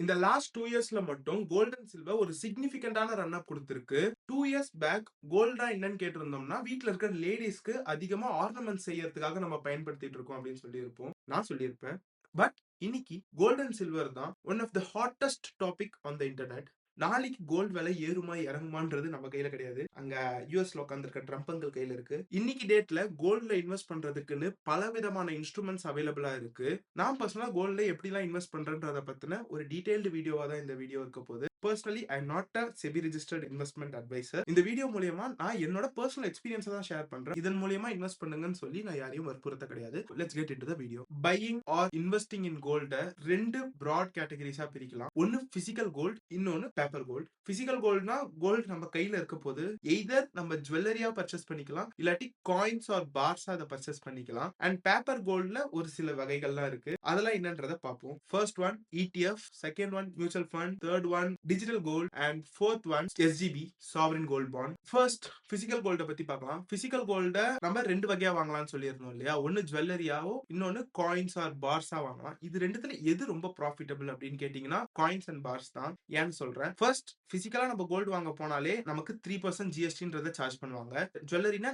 இந்த லாஸ்ட் 2 இயர்ஸ்ல மட்டும் கோல்ட் அண்ட் சில்வர் ஒரு சிக்னிஃபிகன்டான ரன் அப் குடுத்திருக்கு. 2 இயர்ஸ் பேக் கோல்ட்னா என்னன்னு கேட்டிருந்தோம்னா, வீட்ல இருக்கிற லேடீஸ்க்கு அதிகமா ஆர்னமெண்ட்ஸ் செய்யறதுக்காக நம்ம பயன்படுத்திட்டு இருக்கோம் அப்படின்னு சொல்லியிருப்போம். நான் சொல்லியிருப்பேன். பட் இன்னைக்கு கோல்ட் அண்ட் சில்வர் தான் one of the hottest topic on the internet. நாளைக்கு கோல்ட் விலை ஏறுமா இறங்குமான்றது நம்ம கையில கிடையாது. அங்க யூஎஸ்ல உட்காந்துருக்க ட்ரம்ப் அங்கிள் கையில இருக்கு. இன்னைக்கு டேட்ல கோல்ட்ல இன்வெஸ்ட் பண்றதுக்குன்னு பல விதமான இன்ஸ்ட்ருமெண்ட்ஸ் அவைலபிளா இருக்கு. நான் பர்சனலா கோல்ட்ல எப்படிலாம் இன்வெஸ்ட் பண்றேன்றத பத்தின ஒரு டீடைல்டு வீடியோவா தான் இந்த வீடியோ இருக்க போகுது. Personally I am not a SEBI registered investment advisor. இந்த வீடியோ மூலியமா நான் என்னோட பர்சனல் எக்ஸ்பீரியன்ஸை தான் ஷேர் பண்றேன். இதன் மூலியமா இன்வெஸ்ட் பண்ணுங்கன்னு சொல்லி நான் யாரையும் வற்புறுத்த கிடையாது. Let's get into the video. Buying or investing in gold ரெண்டு பிராட் கேட்டகரிஸா பிரிக்கலாம். ஒன்னு பிசிக்கல் கோல்ட், இன்னொன்னு பேப்பர் கோல்ட். பிசிக்கல் கோல்ட்னா கோல்ட் நம்ம கையில இருக்க போது எய்தர் நம்ம ஜுவல்லரியா பர்ச்சேஸ் பண்ணிக்கலாம், இல்லாட்டி காயின்ஸ் ஆர் பார்ஸா அதை பர்ச்சேஸ் பண்ணிக்கலாம். அண்ட் பேப்பர் கோல்ட்ல ஒரு சில வகைகள்லாம் இருக்கு. அதெல்லாம் என்னன்றதை பார்ப்போம். First one ETF, second one mutual fund, third one digital gold and fourth one SGB sovereign gold bond. First physical gold பத்தி பார்க்கலாம். பிசிக்கல் கோல்ட நம்ம ரெண்டு வகையா வாங்கலாம்னு சொல்லியிருந்தோம் இல்லையா? ஒன்னு ஜுவல்லரியாவோ, இன்னொன்னு காயின்ஸ் ஆர் பார்ஸா வாங்கலாம். இது ரெண்டுத்துல எது ரொம்ப ப்ராஃபிட்டபிள் அப்படின்னு கேட்டீங்கன்னா காயின்ஸ் அண்ட் பார்ஸ் தான். ஏன்னு சொல்றேன். ஃபர்ஸ்ட் பிசிக்கலா நம்ம கோல்டு வாங்க போனாலே நமக்கு 3% ஜிஎஸ்டின்றத சார்ஜ் பண்ணுவாங்க. ஜுவல்லரினா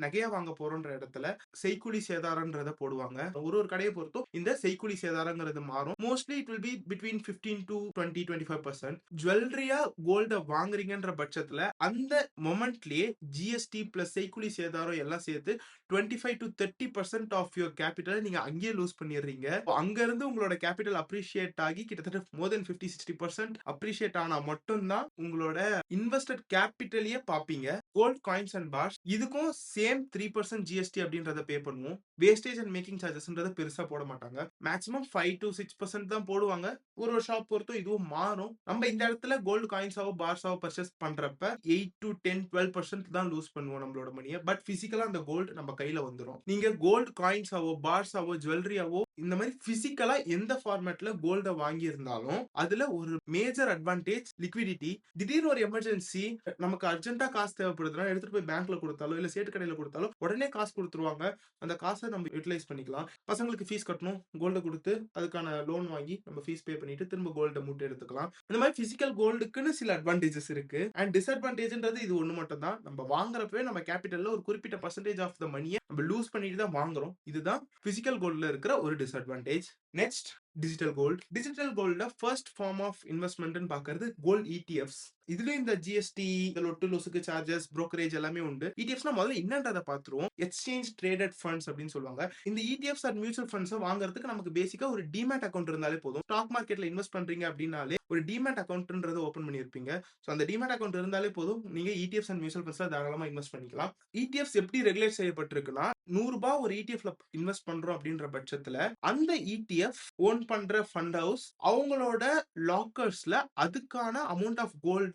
நகையா வாங்க போறோன்ற இடத்துல செய்கூலி சேதாரன்றத போடுவாங்க. ஒரு கடையை பொறுத்தும் இந்த செய்கூலி சேதாரங்கிறது மாறும். Mostly it will be between 15 to 20-25%. ஜுவல்லரியா கோல்ட வாங்குறீங்கன்ற பட்சத்துல அந்த மொமெண்ட்லயே ஜிஎஸ்டி பிளஸ் செய்கூலி சேதாரம் எல்லாம் சேர்த்து 25 to 30% ஆஃப் யுவர் கேபிட்டல் நீங்க அங்கேயே லூஸ் பண்ணிடுறீங்க. அங்க இருந்து உங்களோட கேபிட்டல் அப்ரிஷியேட் ஆகி கிட்டத்தட்ட மோர் தென் 50-60% அப்ரிஷியேட் ஆனா மட்டும்தான் உங்களோட இன்வெஸ்டட் கேபிட்டலையே பாப்பீங்க. கோல்ட் காயின்ஸ் அண்ட் பார்ஸ் இதுக்கும் சேம் 3% ஜிஎஸ்டி அப்படின்றத பே பண்ணுவோம். வேஸ்டேஜ் அண்ட் மேக்கிங் சார்ஜஸ்ன்றத பெருசா போட மாட்டாங்க. மேக்ஸிமம் 5 to 6% தான் போடுவாங்க. ஒரு ஷாப் பொறுத்தும் இதுவும் மாறும். நம்ம இந்த இடத்துல கோல்டு காயின்ஸாவோ பார்ஸாவோ பர்ச்சேஸ் பண்றப்ப 8 to 10-12% தான் லூஸ் பண்ணுவோம் நம்மளோட மணியை. பட் பிசிக்கலா அந்த கோல்டு நம்ம கையில வந்துடும். நீங்க கோல்டு காயின்ஸாவோ பார்ஸாவோ ஜுவல்லரியாவோ இந்த மாதிரி பிசிக்கலா எந்த ஃபார்மேட்ல கோல்ட வாங்கி இருந்தாலும் அதுல ஒரு மேஜர் அட்வான்டேஜ் லிக்விடிட்டி. திடீர்னு ஒரு எமர்ஜென்சி நமக்கு அர்ஜென்ட்டா காசு தேவைப்படுதுன்னா எடுத்துட்டு போய் பேங்க்ல கொடுத்தாலோ இல்ல சேட்டு கடையில கொடுத்தாலோ உடனே காசு கொடுத்துருவாங்க. அந்த காசை நம்ம யூட்டிலைஸ் பண்ணிக்கலாம். பசங்களுக்கு ஃபீஸ் கட்டணும், கோல்ட கொடுத்து அதுக்கான லோன் வாங்கி நம்ம ஃபீஸ் பே பண்ணிட்டு திரும்ப கோல்ட மூட்டை எடுத்துக்கலாம். இந்த மாதிரி பிசிக்கல் கோல்டுக்குன்னு சில அட்வான்டேஜஸ் இருக்கு. அண்ட் டிஸ்அட்வான்டேஜ்ன்றது இது ஒண்ணு மட்டும் தான். நம்ம வாங்குறப்பவே நம்ம கேபிட்டல்ல ஒரு குறிப்பிட்ட பர்சன்டேஜ் ஆஃப் த மணியை நம்ம லூஸ் பண்ணிட்டு தான் வாங்குறோம். இதுதான் பிசிக்கல் கோல்ட்ல இருக்கிற ஒரு disadvantage. Next digital gold. Digital கோல்ட்ல ஃபர்ஸ்ட் ஃபார்ம் ஆஃப் இன்வெஸ்ட்மெண்ட் பாக்குறது கோல்ட் ETFs. இதுலயும் இந்த ஜிஎஸ்டி, லொட்டு லொசுக்கு சார்ஜஸ், புரோக்கரேஜ் எல்லாமே உண்டு. ETFஸ்னா முதல்ல என்னன்றதை பார்த்துருவோம். எக்ஸ்சேஞ்ச் ட்ரேடட் ஃபண்ட்ஸ் அப்படின்னு சொல்லுவாங்க. இந்த ETFs அண்ட் மியூச்சுவல் ஃபண்ட்ஸ் வாங்குறதுக்கு நமக்கு பேசிக்கா ஒரு டிமேட் அக்கௌண்ட் இருந்தாலே போதும். ஸ்டாக் மார்க்கெட்ல இன்வெஸ்ட் பண்றீங்க அப்படின்னாலே ஒரு டிமேட் அக்கௌண்ட்ன்றத ஓபன் பண்ணிருப்பீங்க. ஸோ அந்த டிமேட் அக்கௌண்ட் இருந்தாலே போதும், நீங்க ETFs அண்ட் மியூச்சுவல் ஃபண்ட்ஸ்ல தாராளமா இன்வெஸ்ட் பண்ணிக்கலாம். ETFs எப்படி ரெகுலேட் செய்யப்பட்டிருக்குன்னா, ₹100 ஒரு ETFல இன்வெஸ்ட் பண்றோம் அப்படின்ற பட்சத்துல அந்த ETF ஓன் பண்ற ஃபண்ட் ஹவுஸ் அவங்களோட லாக்கர்ஸ்ல அதுக்கான அமௌண்ட் ஆஃப் கோல்ட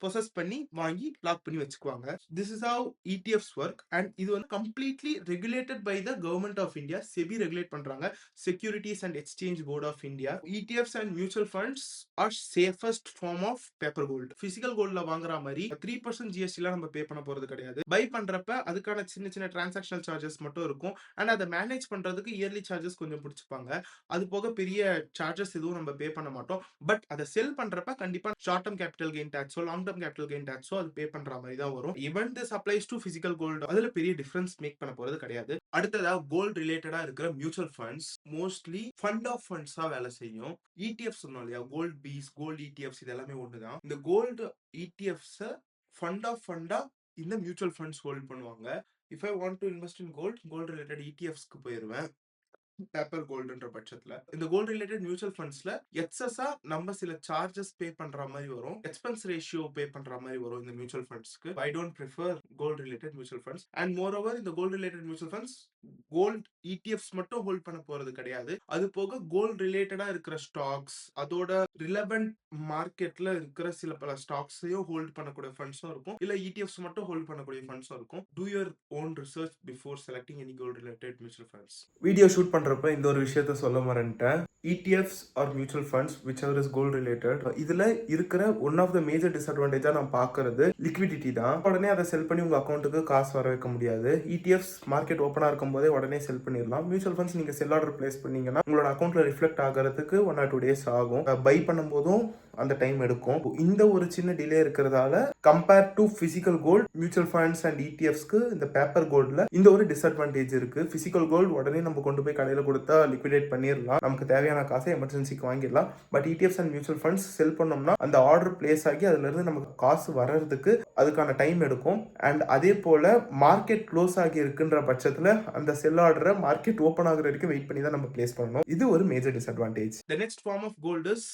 பொசஸ் பண்ணி வாங்கி லாக் பண்ணி வச்சுக்குவாங்க. This is how ETFs work. And இது வந்து completely regulated by the government of India. SEBI regulate பண்றாங்க. Securities and exchange board of India. ETFs and mutual funds are safest form of paper gold. Physical கோல்ட்ல வாங்குற மாதிரி 3% GST நம்ம பே பண்ண போறது கிடையாது. பை பண்றப்ப அதுக்கான சின்ன சின்ன டிரான்சாக்ஷனல் சார்ஜஸ் மட்டும் இருக்கும். அண்ட் அதை மேனேஜ் பண்றதுக்கு இயர்லி சார்ஜஸ் கொஞ்சம் பிடிச்சிப்பாங்க. அது போக பெரிய சார்ஜஸ் எதுவும் நம்ம பே பண்ண மாட்டோம். பட் அதை செல் பண்றப்ப கண்டிப்பா ஷார்ட் டர்ம் கேபிட்டல் கெயின் டாக்ஸோ லாங் டர்ம் கேபிட்டல் கெயின் டாக்ஸோ அது பே பண்ற மாதிரி தான் வரும். Even this applies to physical gold. அதுல பெரிய டிஃபரன்ஸ் மேக் பண்ண போறது கிடையாது. அடுத்ததா கோல்ட் ரிலேட்டடா இருக்கிற mutual funds mostly fund of ஃபண்ட்ஸா வேலை செய்யும். ETF சொன்னோம் இல்லையா, கோல்ட் பீஸ், கோல்ட் ETFs இது எல்லாமே ஒண்ணுதான். இந்த கோல்டு ETFs ஃபண்ட் ஆஃப் ஃபண்டா இந்த மியூச்சுவல் ஃபண்ட்ஸ் ஹோல்ட் பண்ணுவாங்க. If I want to invest in gold related ETFஸ்க்கு போயிருவேன். பேப்பர் கோல்டுன்ற பட்சத்துல இந்த கோல்ட் ரிலேட்டட் மியூச்சுவல் ஃபண்ட்ஸ்ல எக்ஸஸா நம்ம சில சார்ஜஸ் பே பண்ற மாதிரி வரும். எக்ஸ்பென்ஸ் ரேஷியோ பே பண்ற மாதிரி வரும் இந்த மியூச்சுவல் ஃபண்ட்ஸ்க்கு. I don't prefer gold related mutual funds. And moreover இந்த gold related mutual funds gold ETFs மட்டும் ஹோல்ட் பண்ண போறது கிடையாது. அது போக கோல்ட் ரிலேட்டடா இருக்கிற ஸ்டாக்ஸ், அதோட ரிலவென்ட் மார்க்கெட்ல இருக்கிற சில பல ஸ்டாக்ஸையும் ஹோல்ட் பண்ணக்கூடிய ஃபண்ட்ஸும் இருக்கும். இல்ல ETFs மட்டும் ஹோல்ட் பண்ணக்கூடிய ஃபண்ட்ஸும் இருக்கும். Do your own research before selecting any gold related mutual funds. Video shoot பண்றப்ப இந்த ஒரு விஷயத்த சொல்ல மறந்துட்டேன். ETFs or mutual funds which ever is gold related. இதுல இருக்கிற ஒன் ஆஃப் த மேஜர் டிஸ்அட்வான்டேஜா நான் பார்க்கறது லிக்விடிட்டி தான். உடனே அதை செல் பண்ணி உங்க அக்கௌண்ட்டுக்கு காசு வர வைக்க முடியாது. ETFs மார்க்கெட் ஓப்பனா இருக்கும் போதே உடனே செல் பண்ணிடலாம். மியூச்சுவல் ஃபண்ட்ஸ் நீங்க செல் ஆர்டர் பிளேஸ் பண்ணீங்கன்னா உங்களோட அக்கௌண்ட்ல ரிஃப்ளெக்ட் ஆகிறதுக்கு 1 or 2 days ஆகும். பை பண்ணும் போதும் அந்த டைம் எடுக்கும். இந்த ஒரு சின்ன டிலே இருக்கிறதால compare to physical gold, mutual funds and ETFஸ்க்கு இந்த பேப்பர் கோல்ட்ல இந்த ஒரு டிஸ்அட்வான்டேஜ் இருக்கு. பிசிக்கல் கோல்ட் உடனே நம்ம கொண்டு போய் கடையில கொடுத்தா லிக்விடேட் பண்ணிடலாம், நமக்கு தேவையான காசை எமர்ஜென்சிக்கு வாங்கிடலாம். But ETFs and mutual funds sell பண்ணோம்னா அந்த ஆர்டர் பிளேஸ் ஆகி அதுல இருந்து நமக்கு காசு வர்றதுக்கு அதுக்கான டைம் எடுக்கும். அண்ட் அதே போல மார்க்கெட் க்ளோஸ் ஆகி இருக்குன்ற பட்சத்துல அந்த செல் ஆர்டரை மார்க்கெட் ஓப்பன் ஆகுற வரைக்கும் வெயிட் பண்ணி தான் நம்ம பிளேஸ் பண்ணணும். இது ஒரு major disadvantage. The next form of gold is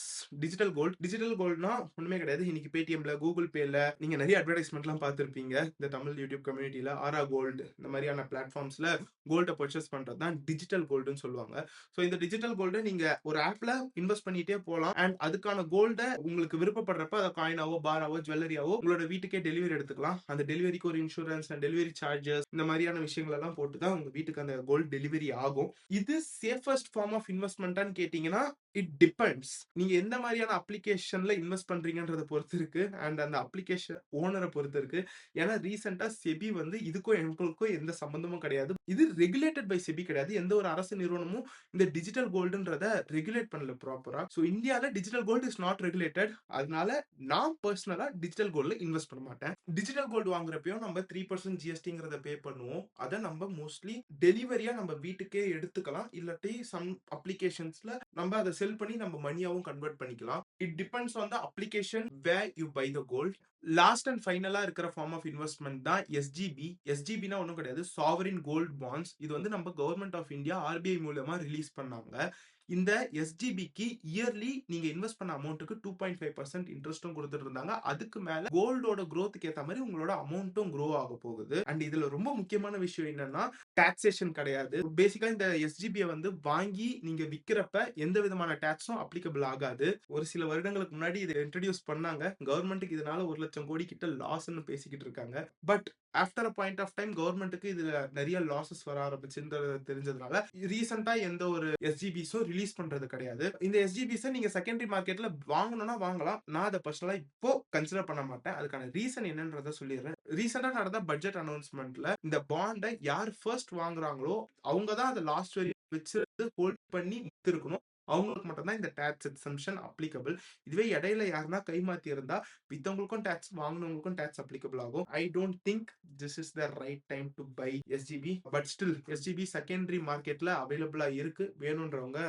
digital gold. Digital கோல்ட்னா ஒண்ணுமே கிடையாது. இன்னைக்கு பேடிஎம்ல, கூகுள் பேல நீங்க நிறைய அட்வர்டைஸ்மெண்ட்லாம் பார்த்திருப்பீங்க. இந்த தமிழ் யூடியூப் கம்யூனிட்டில ஆரா கோல்டு இந்த மாதிரியான பிளாட்ஃபார்ம்ஸ்ல கோல்ட பர்ச்சேஸ் பண்றது தான் டிஜிட்டல் கோல்டுன்னு சொல்லுவாங்க. ஸோ இந்த டிஜிட்டல் கோல்டு நீங்க ஒரு ஆப்ல இன்வெஸ்ட் பண்ணிட்டே போகலாம். அண்ட் அதுக்கான கோல்ட உங்களுக்கு விருப்பப்படுறப்ப அதை காயினாவோ, பாராவோ, ஜுவல்லரியாவோ உங்களோட வீட்டுக்கே டெலிவரி எடுத்துக்கலாம். அந்த டெலிவரிக்கு ஒரு இன்சூரன்ஸ் அண்ட் டெலிவரி சார்ஜஸ் இந்த மாதிரியான விஷயங்கள் எல்லாம் போட்டு தான் உங்க வீட்டுக்கு அந்த கோல்டு டெலிவரி ஆகும். இது சேஃபஸ்ட் ஃபார்ம் ஆஃப் இன்வெஸ்ட்மெண்ட்டான்னு கேட்டீங்கன்னா இட் டிபெண்ட்ஸ். நீங்க எந்த மாதிரியான அப்ளிகேஷன்ல இன்வெஸ்ட் பண்றீங்கன்றத பொறுத்து இருக்கு. அண்ட் அந்த அப்ளிகேஷன் ஓனரை பொறுத்து இருக்கு. ஏன்னா ரீசெண்டா செபி வந்து இதுக்கும் எங்களுக்கும் எந்த சம்பந்தமும் கிடையாது. இது ரெகுலேட்டட் பை செபி கிடையாது. எந்த ஒரு அரசு நிறுவனமும் இந்த டிஜிட்டல் கோல்டுன்றத ரெகுலேட் பண்ணல ப்ராப்பரா. ஸோ இந்தியால digital gold is not regulated. அதனால நான் பர்சனலா டிஜிட்டல் கோல்ட்ல இன்வெஸ்ட் பண்ண மாட்டேன். டிஜிட்டல் கோல்டு வாங்குறப்பயும் நம்ம 3% ஜிஎஸ்டிங்கிறத பே பண்ணுவோம். அதை நம்ம மோஸ்ட்லி டெலிவரியா நம்ம வீட்டுக்கே எடுத்துக்கலாம். இல்லாட்டி சம் அப்ளிகேஷன்ஸ்ல நம்ம அதை செல் பண்ணி நம்ம மணியாவும் கன்வெர்ட் பண்ணிக்கலாம். It depends on the application where you buy the gold. Last and ஃபைனலா இருக்கிற ஃபார்ம் ஆஃப் இன்வெஸ்ட்மெண்ட் தான் எஸ்ஜிபி. எஸ்ஜிபினா ஒன்றும் கிடையாது, சாவரின் கோல்ட் பாண்ட்ஸ். இது வந்து நம்ம கவர்மெண்ட் ஆஃப் இந்தியா RBI மூலமா ரிலீஸ் பண்ணாங்க. இந்த எஸ்ஜிபிக்கு இயர்லி நீங்க இன்வெஸ்ட் பண்ண அமௌண்ட்டுக்கு 2.5% இன்ட்ரெஸ்ட்டும் கொடுத்துட்டு இருந்தாங்க. அதுக்கு மேல கோல்டோட growthக்கு ஏத்த மாதிரி உங்களோட அமௌண்ட்டும் grow ஆக போகுது. அண்ட் இதுல ரொம்ப முக்கியமான விஷயம் என்னன்னா டாக்ஸேஷன் கிடையாது. பேசிக்கா இந்த எஸ்ஜிபியை வந்து வாங்கி நீங்க விக்கிறப்ப எந்த விதமான டாக்ஸும் அப்ளிகபிள் ஆகாது. ஒரு சில வருடங்களுக்கு முன்னாடி இதை இன்ட்ரடியூஸ் பண்ணாங்க. கவர்மெண்ட்டுக்கு இதனால 1 லட்சம் கோடி கிட்ட லாஸ்ன்னு பேசிக்கிட்டு இருக்காங்க. But after a point of time கவர்மெண்ட்டுக்கு இதுல நிறைய லாசஸ் வர ஆரம்பிச்சுன்றது தெரிஞ்சதுனால ரீசெண்டா எந்த ஒரு எஸ்ஜிபிஸும் ரிலீஸ் பண்றது கிடையாது. இந்த எஸ்ஜிபிஸை நீங்க செகண்டரி மார்க்கெட்ல வாங்கணும்னா வாங்கலாம். நான் அதை பர்சனலா இப்போ கன்சிடர் பண்ண மாட்டேன். அதுக்கான ரீசன் என்னன்றத சொல்லிடுறேன். ரீசெண்டா நடந்த பட்ஜெட் அனௌன்ஸ்மெண்ட்ல இந்த பாண்டை யார் ஃபர்ஸ்ட் வாங்குறாங்களோ அவங்க தான் அதை லாஸ்ட் வரையும் வச்சிருந்து ஹோல்ட் பண்ணி வித்திருக்கணும். அவங்களுக்கு மட்டும் தான் இந்த டாக்ஸ் எக்ஸம்ஷன் அப்ளிகபிள். இதுவே இடையில யாருன்னா கைமாத்தி இருந்தா வித்தவங்களுக்கும் டாக்ஸ், வாங்கினவங்களுக்கும் டாக்ஸ் அப்ளிகபிள் ஆகும். I don't think this is the right time to buy SGB. But still SGB secondary மார்க்கெட்ல அவைலபிளா இருக்கு. வேணும்ன்றவங்க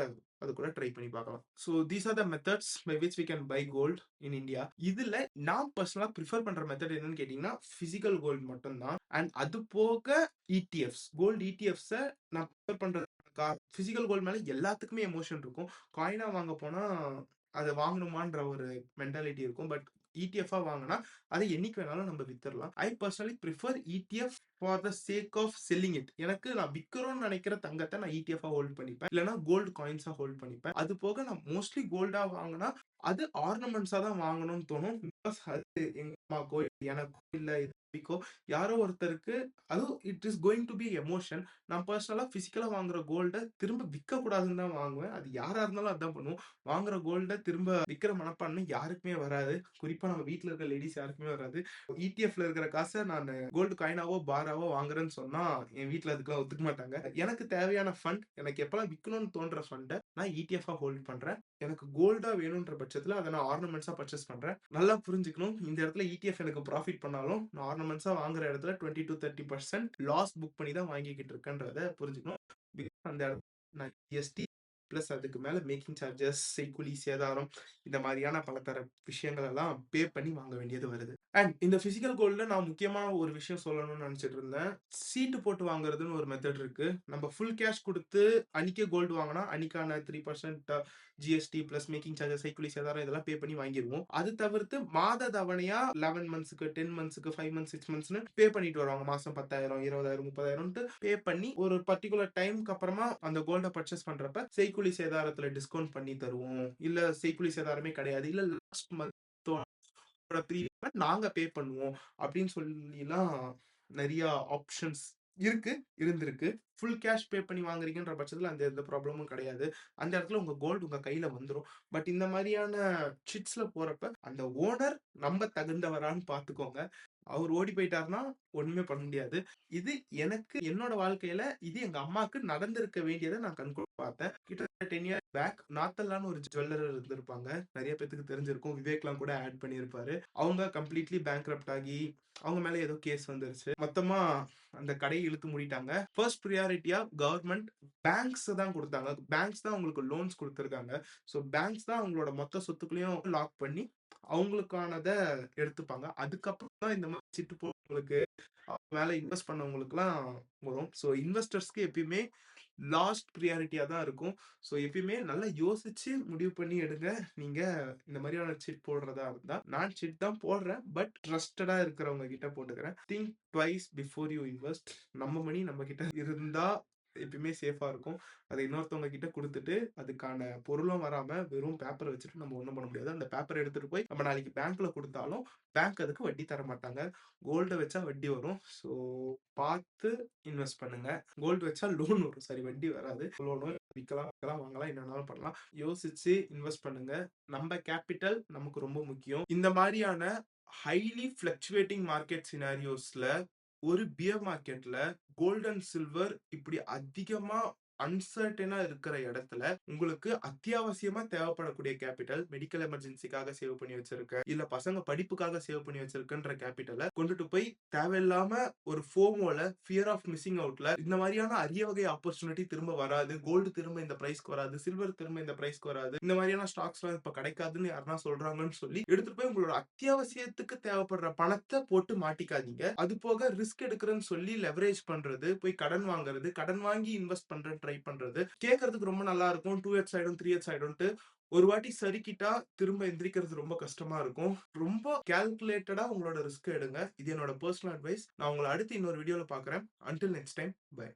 அது கூட ட்ரை பண்ணி பார்க்கலாம். So these are the methods by which we can buy gold in India. இதுல நான் பர்சனலா ப்ரிஃபர் பண்ற மெத்தட் என்னன்னு கேட்டீங்கன்னா பிசிக்கல் கோல்டு மட்டும் தான். அண்ட் அது போக ETFs, கோல்டு ETFs நான் ப்ரிஃபர் பண்றது பிசிக்கல் கோல்டு மேல எல்லாத்துக்குமே எமோஷன் இருக்கும். காயினா வாங்க போனா அதை வாங்கணுமான்ற ஒரு மென்டாலிட்டி இருக்கும். பட் ETF வாங்கினா அதை என்னைக்கு வேணாலும் நம்ம வித்துடலாம். I personally prefer ETF for the sake of selling it. எனக்கு நான் விற்கிறோம்னு நினைக்கிற தங்கத்தை நான் ETF ஹோல்ட் பண்ணிப்பேன், இல்லைன்னா கோல்டு காயின்ஸா ஹோல்ட் பண்ணிப்பேன். அது போக நான் மோஸ்ட்லி கோல்டா வாங்கினா அது ஆர்னமெண்ட்ஸா தான் வாங்கணும்னு தோணும். பிகாஸ் அது எங்க அம்மாக்கோ எனக்கோ இல்ல இதுக்கோ யாரோ ஒருத்தருக்கு அதுவும் it is going to be emotion. நான் பர்சனலா பிசிக்கலா வாங்குற கோல்டை திரும்ப விற்க கூடாதுன்னு தான் வாங்குவேன். அது யாரா இருந்தாலும் அதான் பண்ணுவோம். வாங்குற கோல்டை திரும்ப விற்கிற மனப்பான்மை யாருக்குமே வராது. குறிப்பா நம்ம வீட்டுல இருக்க லேடிஸ் யாருக்குமே வராது. ETFல இருக்கிற காசை நான் கோல்டு காயினாவோ பாராவோ வாங்குறேன்னு சொன்னா என் வீட்டுல அதுக்கெல்லாம் ஒத்துக்க மாட்டாங்க. எனக்கு தேவையான ஃபண்ட், எனக்கு எப்பெல்லாம் விற்கணும்னு தோன்ற ஃபண்டை நான் ETF ஹோல்ட் பண்றேன். எனக்கு கோல்டா வேணும்ன்ற பட்சத்துல அதை நான் ஆர்னமெண்ட்ஸா பர்ச்சேஸ் பண்றேன். நல்லா புரிஞ்சுக்கணும், இந்த இடத்துல ETF எனக்கு ப்ராஃபிட் பண்ணாலும் நான் ஆர்னமெண்ட்ஸா வாங்குற இடத்துல 20 to 30% லாஸ் புக் பண்ணி தான் வாங்கிக்கிட்டு இருக்கேன்றத புரிஞ்சுக்கணும். அந்த இடத்துல நான் GST பிளஸ் அதுக்கு மேல மேக்கிங் சார்ஜஸ், செய்கூலி, சேதாரம் இந்த மாதிரியான பலதர விஷயங்கள் எல்லாம் பே பண்ணி வாங்க வேண்டியது வருது. அண்ட் இந்த பிசிக்கல் கோல்ட்ல நான் முக்கியமா ஒரு விஷயம் சொல்லணும்னு நினைச்சிட்டு இருந்தேன். சீட்டு போட்டு வாங்குறதுன்னு ஒரு மெத்தட் இருக்கு. நம்ம ஃபுல் கேஷ் கொடுத்து அன்னைக்கே கோல்டு வாங்கினா அன்னைக்கான 3% GST பிளஸ் மேக்கிங் சார்ஜஸ், சைக்கிளி சேதாரம் இதெல்லாம் பே பண்ணி வாங்கிடுவோம். அது தவிர்த்து மாத தவணையா 11 மந்த்ஸ்க்கு, 10 மந்த்ஸ்க்கு, 5 மந்த்ஸ், 6 மந்த்ஸ்னு பே பண்ணிட்டு வருவாங்க. மாசம் 10,000, 20,000, 30,000 பே பண்ணி ஒரு பர்டிகுலர் டைம்க்கு அப்புறமா அந்த கோல்ட பர்ச்சேஸ் பண்றப்ப செய்கூலி சேதாரத்துல டிஸ்கவுண்ட் பண்ணி தருவோம். இல்ல செய்கூலி சேதாரமே கிடையாது, இல்ல லாஸ்ட் மந்த் ப்ரீமியம் நாங்க பே பண்ணுவோம் அப்படின்னு சொல்லிலாம் நிறைய ஆப்ஷன்ஸ் இருக்கு, இருந்திருக்கு. ஃபுல் கேஷ் பே பண்ணி வாங்குறீங்கன்ற பட்சத்துல அந்த எந்த ப்ராப்ளமும் கிடையாது. அந்த இடத்துல உங்க கோல்டு உங்க கையில வந்துரும். பட் இந்த மாரியான சிட்ஸ்ல போறப்ப, அந்த ஓனர் நம்ப தகுந்தவரான்னு பார்த்துக்கோங்க. அவரு ஓடி போயிட்டாருன்னா, ஒண்ணுமே பண்ண முடியாது. இது எனக்கு என்னோட வாழ்க்கையில இது எங்க அம்மாக்கு நடந்திருக்க வேண்டியத நான் கண்கூட பார்த்தேன். கிட்டத்தட்ட 10 இயர்ஸ் பேக் நாத்தல்லான்னு ஒரு ஜுவல்லர் இருந்திருப்பாங்க. நெறைய பேத்துக்கு தெரிஞ்சிருக்கும். விவேக்லாம் கூட ஆட் பண்ணியிருப்பாரு. அவங்க கம்ப்ளீட்லி பேங்க்ரப்ட் ஆகி, அவங்க மேல ஏதோ கேஸ் வந்துருச்சு. மொத்தமா அந்த கடைய இழுத்து மூடிட்டாங்க. ஃபர்ஸ்ட் பிரையாரிட்டியா கவர்ன்மெண்ட் பேங்க்ஸ் தான் குடுத்தாங்க. பேங்க்ஸ் தான் உங்களுக்கு லோன்ஸ் குடுத்திருக்காங்க. ஸோ பேங்க்ஸ் தான் அவங்களோட மொத்த சொத்துக்களையும் லாக் பண்ணி, அவங்களுக்கானத எடுத்துப்பாங்க. அதுக்கப்புறம் தான் இந்த மாரி சிட்டு போடுறவங்களுக்கு, மேல இன்வெஸ்ட் பண்ணவங்களுக்குலாம் வரும். ஸோ இன்வெஸ்டர்ஸ்க்கு எப்பயுமே லாஸ்ட் பிரையாரிட்டியா தான் இருக்கும். ஸோ எப்பயுமே நல்லா யோசிச்சு முடிவு பண்ணி எடுங்க. நீங்க இந்த மாதிரியான சிட் போடுறதா இருந்தா. நான் சிட் தான் போடுறேன். பட் ட்ரஸ்டடா இருக்கிறவங்க கிட்ட போட்டுக்கிறேன். Think twice before you invest. நம்ம மணி நம்ம கிட்ட இருந்தா எப்பயுமே சேஃபா இருக்கும். அத இன்னொருத்தவங்க கிட்ட குடுத்துட்டு, அதுக்கான பொருளும் வராம வெறும் பேப்பர வச்சுட்டு நம்ம ஒண்ணும் பண்ண முடியாது. அந்த பேப்பர எடுத்துட்டு போய் நம்ம நாளைக்கு பேங்க்ல குடுத்தாலும், பேங்க் அதுக்கு வட்டி தர மாட்டாங்க. கோல்ட வச்சா வட்டி வரும். ஸோ பார்த்து இன்வெஸ்ட் பண்ணுங்க. கோல்டு வச்சா லோன் வரும். சாரி, வட்டி வராது. லோனும் விக்கலாம், வாங்கலாம், என்ன வேணாலும் பண்ணலாம். யோசிச்சு இன்வெஸ்ட் பண்ணுங்க. நம்ம கேப்பிட்டல் நமக்கு ரொம்ப முக்கியம். இந்த மாரியான ஹைலி ஃப்ளக்சுவேட்டிங் மார்க்கெட் சினாரியோஸ்ல ஒரு பியர் மார்க்கெட்ல கோல்ட் அண்ட் சில்வர் இப்படி அதிகமா அன்சர்டனா இருக்கிற இடத்துல உங்களுக்கு அத்தியாவசியமா தேவைப்படக்கூடிய கேபிட்டல், மெடிக்கல் எமர்ஜென்சிக்காக சேவ் பண்ணி வச்சிருக்க, இல்ல பசங்க படிப்புக்காக சேவ் பண்ணி வச்சிருக்கன்ற கேபிட்டலை கொண்டுட்டு போய் தேவையில்லாம ஒரு ஃபோமோல, ஃபியர் ஆஃப் மிஸ்ஸிங் அவுட்ல இந்த மாதிரியான அரிய வகை ஆப்பர்ச்சுனிட்டி திரும்ப வராது, கோல்டு திரும்ப இந்த பிரைஸ்க்கு வராது, சில்வர் திரும்ப இந்த பிரைஸ்க்கு வராது, இந்த மாதிரியான ஸ்டாக்ஸ் எல்லாம் இப்ப கிடைக்காதுன்னு யாருன்னா சொல்றாங்கன்னு சொல்லி எடுத்துட்டு போய் உங்களோட அத்தியாவசியத்துக்கு தேவைப்படுற பணத்தை போட்டு மாட்டிக்காதீங்க. அது போக ரிஸ்க் எடுக்கிறேன்னு சொல்லி லெவரேஜ் பண்றது, போய் கடன் வாங்குறது, கடன் வாங்கி இன்வெஸ்ட் பண்ற ட்ரை பண்றது கேட்கறதுக்கு ரொம்ப நல்லா இருக்கும். 2x ஆயிடும், 3x ஆயிடும்ட்டு ஒரு வாட்டி சறுக்கிட்டா திரும்ப எந்திரிக்கிறது ரொம்ப கஷ்டமா இருக்கும். ரொம்ப கால்குலேட்டடா உங்களோட ரிஸ்க் எடுங்க. இது என்னோட பர்சனல் அட்வைஸ். நான் உங்களை அடுத்து இன்னொரு வீடியோல பாக்குறேன். Until next time, by.